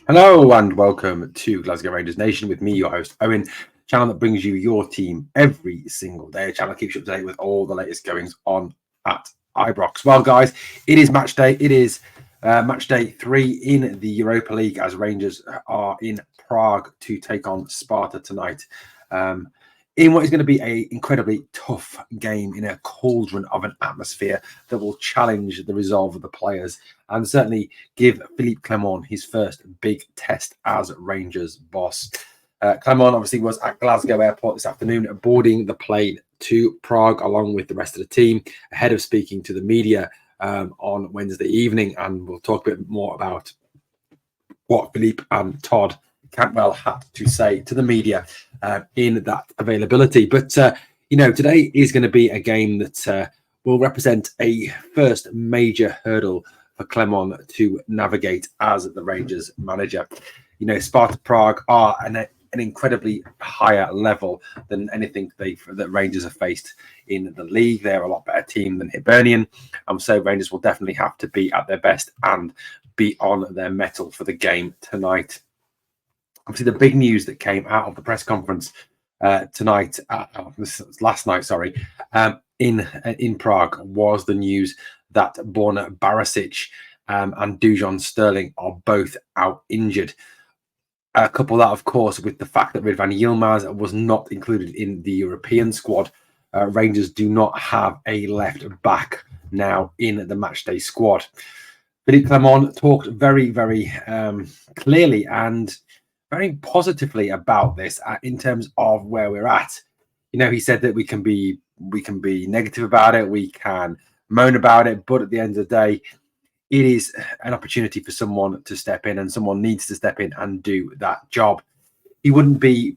Hello and welcome to Glasgow Rangers Nation with me, your host, Owen, channel that brings you your team every single day. A channel that keeps you up to date with all the latest goings on at Ibrox. Well, guys, it is match day. It is match day 3 in the Europa League as Rangers are in Prague to take on Sparta tonight. In what is going to be an incredibly tough game in a cauldron of an atmosphere that will challenge the resolve of the players and certainly give Philippe Clement his first big test as Rangers boss. Clement obviously was at Glasgow Airport this afternoon, boarding the plane to Prague along with the rest of the team ahead of speaking to the media on Wednesday evening. And we'll talk a bit more about what Philippe and Todd Cantwell had to say to the media in that availability. But, today is going to be a game that will represent a first major hurdle for Clement to navigate as the Rangers manager. Sparta Prague are an incredibly higher level than anything that Rangers have faced in the league. They're a lot better team than Hibernian. So Rangers will definitely have to be at their best and be on their mettle for the game tonight. Obviously, the big news that came out of the press conference last night, in Prague was the news that Borna and Dujon Sterling are both out injured. Couple that, of course, with the fact that Ridvan Yilmaz was not included in the European squad. Rangers do not have a left back now in the matchday squad. Philippe Clement talked very, very clearly and very positively about this in terms of where we're at. He said that we can be negative about it, we can moan about it, but at the end of the day, it is an opportunity for someone to step in, and someone needs to step in and do that job. He wouldn't be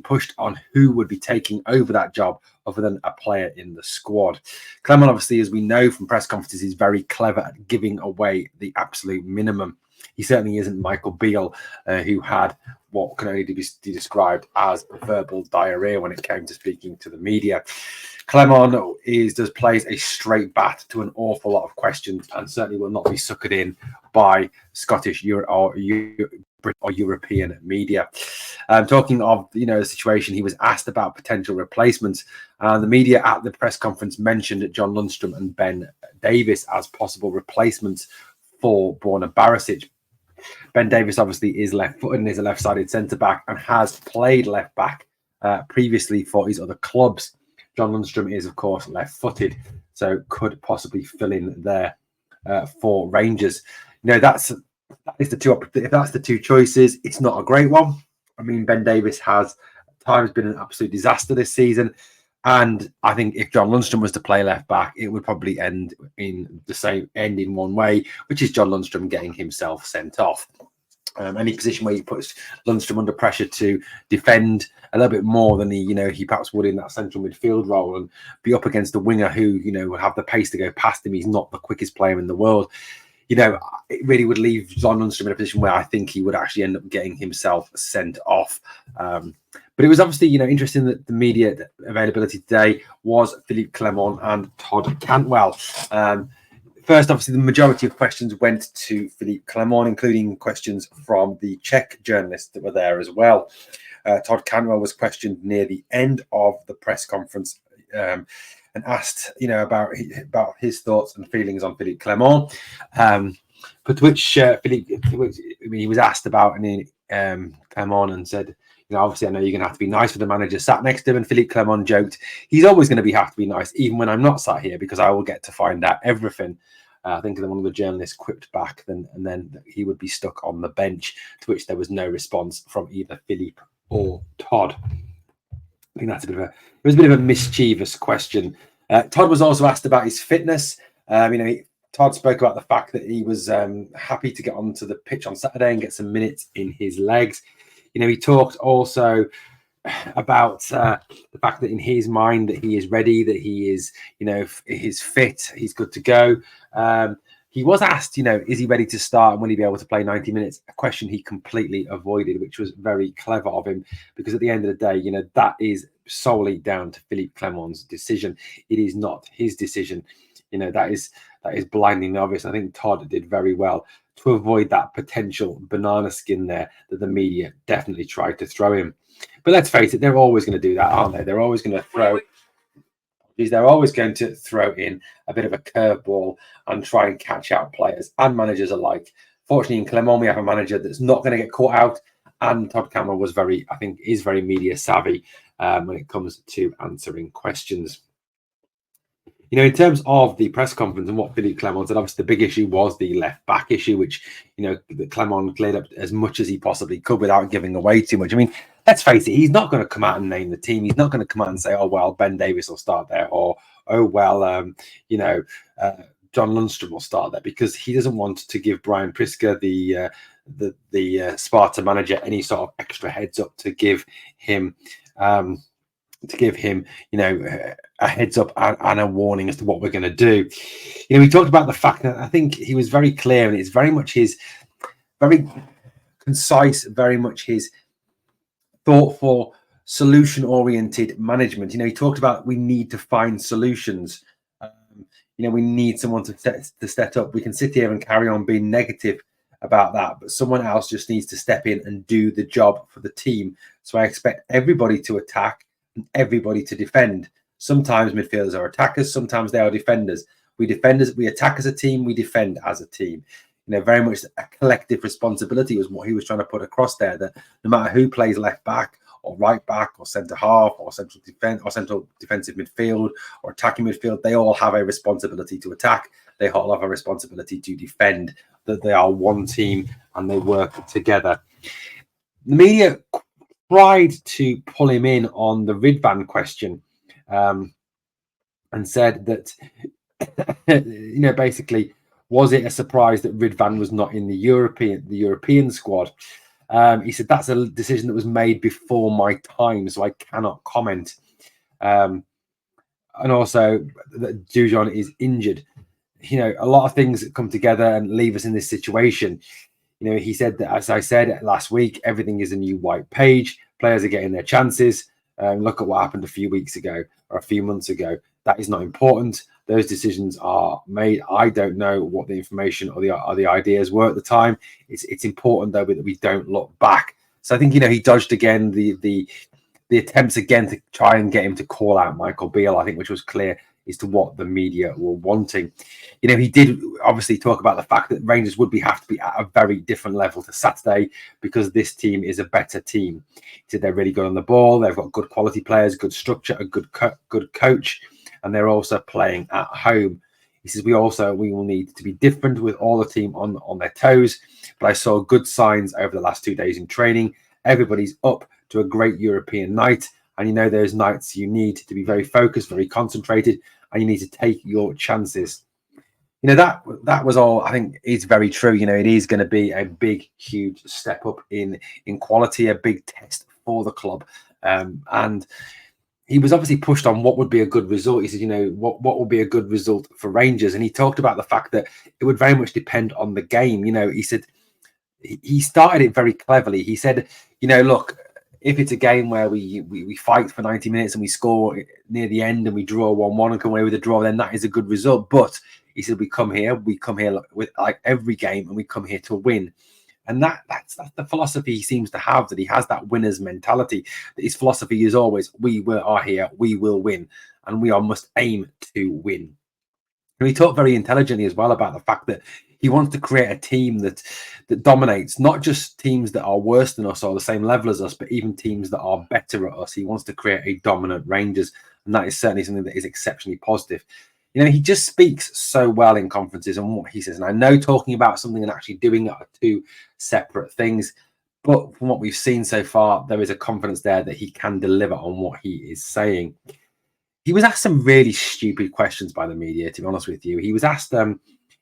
pushed on who would be taking over that job other than a player in the squad. Clement, obviously, as we know from press conferences, is very clever at giving away the absolute minimum. He certainly isn't Michael Beale, who had what can only be described as verbal diarrhea when it came to speaking to the media. Clement plays a straight bat to an awful lot of questions and certainly will not be suckered in by Scottish or European media. Talking of the situation, he was asked about potential replacements, and the media at the press conference mentioned John Lundstrom and Ben Davies as possible replacements for Borna Barisic. Ben Davies obviously is left-footed and is a left-sided centre-back and has played left-back previously for his other clubs. John Lundstrom is, of course, left-footed, so could possibly fill in there for Rangers. If that's the two choices, it's not a great one. I mean, Ben Davies has at times been an absolute disaster this season. And I think if John Lundstrom was to play left back, it would probably end in one way, which is John Lundstrom getting himself sent off. Any position where he puts Lundstrom under pressure to defend a little bit more than he perhaps would in that central midfield role and be up against a winger who will have the pace to go past him. He's not the quickest player in the world. It really would leave John Lundstrom in a position where I think he would actually end up getting himself sent off. But it was obviously, interesting that the media availability today was Philippe Clement and Todd Cantwell. First, obviously, the majority of questions went to Philippe Clement, including questions from the Czech journalists that were there as well. Todd Cantwell was questioned near the end of the press conference and asked, about his thoughts and feelings on Philippe Clement. But which he was asked about Clement and said, obviously I know you're going to have to be nice with the manager sat next to him. And Philippe Clement joked, he's always going to have to be nice, even when I'm not sat here, because I will get to find out everything. I think one of the journalists quipped back and then that he would be stuck on the bench, to which there was no response from either Philippe or Todd. I think that's it was a bit of a mischievous question. Todd was also asked about his fitness. Todd spoke about the fact that he was happy to get onto the pitch on Saturday and get some minutes in his legs. He talked also about the fact that in his mind that he is ready, that he is, he's fit, he's good to go. He was asked, is he ready to start and will he be able to play 90 minutes? A question he completely avoided, which was very clever of him, because at the end of the day, that is solely down to Philippe Clement's decision. It is not his decision. That is blindingly obvious. I think Todd did very well to avoid that potential banana skin there that the media definitely tried to throw him. But let's face it, they're always going to do that, aren't they? They're always going to throw in a bit of a curveball and try and catch out players and managers alike. Fortunately, in Clement, we have a manager that's not going to get caught out, and Todd Campbell is very media savvy when it comes to answering questions. In terms of the press conference and what Philippe Clement said, obviously the big issue was the left back issue, which, Clement cleared up as much as he possibly could without giving away too much. I mean, let's face it, he's not going to come out and name the team. He's not going to come out and say, oh, well, Ben Davies will start there, or, oh, well, John Lundstrom will start there, because he doesn't want to give Brian Priska, the Sparta manager, any sort of extra heads up to give him a heads up and a warning as to what we're going to do. We talked about the fact that I think he was very clear, and it's very much his very concise, very much his thoughtful, solution-oriented management. He talked about we need to find solutions. We need someone to set up. We can sit here and carry on being negative about that, but someone else just needs to step in and do the job for the team. So I expect everybody to attack and everybody to defend. Sometimes midfielders are attackers, sometimes they are defenders. We attack as a team, we defend as a team. Very much a collective responsibility was what he was trying to put across there, that no matter who plays left back or right back or centre half or central defence or central defensive midfield or attacking midfield, they all have a responsibility to attack. They all have a responsibility to defend, that they are one team and they work together. The media tried to pull him in on the Ridvan question, and said that, basically, was it a surprise that Ridvan was not in the European squad? He said that's a decision that was made before my time, so I cannot comment. And also that Dujon is injured. A lot of things that come together and leave us in this situation. He said that, as I said last week, everything is a new white page. Players are getting their chances. Look at what happened a few weeks ago or a few months ago. That is not important. Those decisions are made. I don't know what the information or the ideas were at the time. It's important, though, that we don't look back. So I think, he dodged again the attempts again to try and get him to call out Michael Beale, I think, which was clear as to what the media were wanting. He did obviously talk about the fact that Rangers would have to be at a very different level to Saturday, because this team is a better team. He said they're really good on the ball. They've got good quality players, good structure, a good coach, and they're also playing at home. He says we will need to be different with all the team on their toes. But I saw good signs over the last 2 days in training. Everybody's up to a great European night. And those nights you need to be very focused, very concentrated, and you need to take your chances. That was all. I think it's very true. It is going to be a big, huge step up in quality, a big test for the club. And he was obviously pushed on what would be a good result. He said, what would be a good result for Rangers? And he talked about the fact that it would very much depend on the game. He said he started it very cleverly. He said, look, if it's a game where we fight for 90 minutes and we score near the end and we draw 1-1 and come away with a draw, then that is a good result. But he said we come here with like every game, and we come here to win. And that's the philosophy he seems to have, that he has that winner's mentality. That his philosophy is always, we are here, we will win, and we must aim to win. And he talked very intelligently as well about the fact that he wants to create a team that dominates, not just teams that are worse than us or the same level as us, but even teams that are better at us. He wants to create a dominant Rangers, and that is certainly something that is exceptionally positive. He just speaks so well in conferences and what he says. And I know talking about something and actually doing it are two separate things. But from what we've seen so far, there is a confidence there that he can deliver on what he is saying. He was asked some really stupid questions by the media, to be honest with you. He was asked,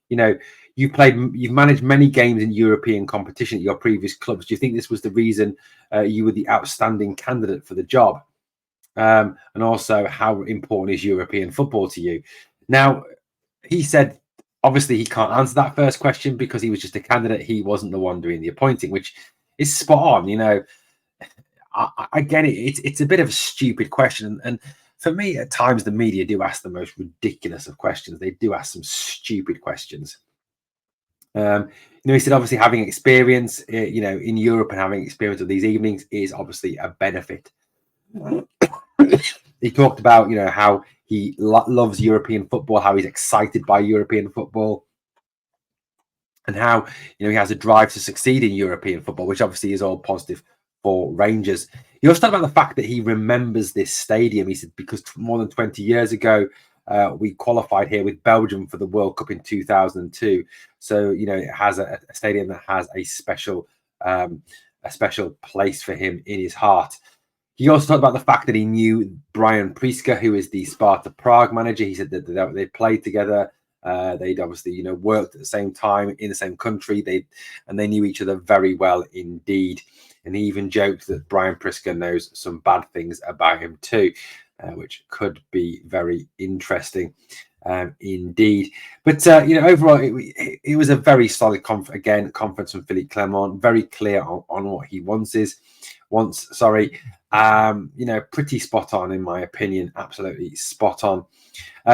you've managed many games in European competition at your previous clubs. Do you think this was the reason you were the outstanding candidate for the job? And also, how important is European football to you? Now, he said, obviously, he can't answer that first question because he was just a candidate. He wasn't the one doing the appointing, which is spot on. Again, it's a bit of a stupid question, and for me, at times the media do ask the most ridiculous of questions. They do ask some stupid questions. He said obviously having experience, in Europe and having experience of these evenings is obviously a benefit. He talked about how he loves European football, how he's excited by European football, and how he has a drive to succeed in European football, which obviously is all positive for Rangers. He also talked about the fact that he remembers this stadium. He said because more than 20 years ago, we qualified here with Belgium for the World Cup in 2002. So it has a stadium that has a special place for him in his heart. He also talked about the fact that he knew Brian Priska, who is the Sparta Prague manager. He said that they played together. They'd obviously, worked at the same time in the same country. They knew each other very well indeed. And he even joked that Brian Priska knows some bad things about him too, which could be very interesting indeed. But overall, it was a very solid conference from Philippe Clement. Very clear on what he wants. Pretty spot on in my opinion. Absolutely spot on.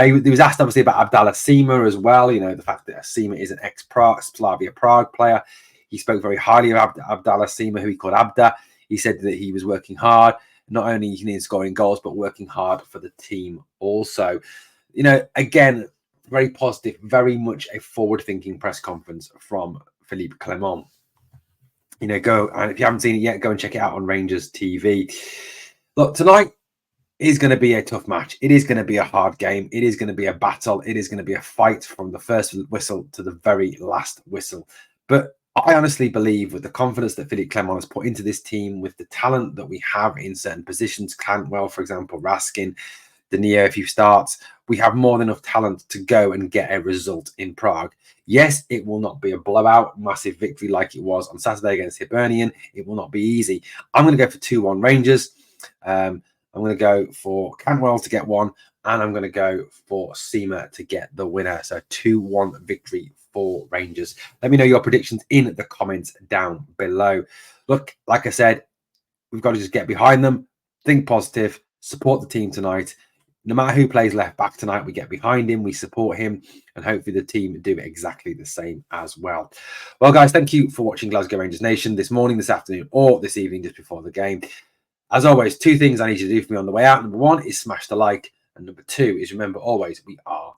He was asked obviously about Abdallah Sima as well. The fact that Sima is an ex-Slavia Prague player. He spoke very highly of Abdallah Sima, who he called Abda. He said that he was working hard, not only in scoring goals, but working hard for the team also. Again, very positive, very much a forward-thinking press conference from Philippe Clement. Go, and if you haven't seen it yet, go and check it out on Rangers TV. Look, tonight is going to be a tough match. It is going to be a hard game. It is going to be a battle. It is going to be a fight from the first whistle to the very last whistle. But I honestly believe with the confidence that Philippe Clement has put into this team, with the talent that we have in certain positions, Cantwell, for example, Raskin, Denier, if he starts, we have more than enough talent to go and get a result in Prague. Yes, it will not be a blowout, massive victory like it was on Saturday against Hibernian. It will not be easy. I'm going to go for 2-1 Rangers. I'm going to go for Cantwell to get one, and I'm going to go for Sima to get the winner. So 2-1 victory for Rangers. Let me know your predictions in the comments down below. Look, like I said, we've got to just get behind them, think positive, support the team tonight. No matter who plays left back tonight, we get behind him, we support him, and hopefully the team do exactly the same as well. Well, guys, thank you for watching Glasgow Rangers Nation this morning, this afternoon, or this evening just before the game. As always, 2 things I need you to do for me on the way out. Number 1 is smash the like, and number 2 is remember always we are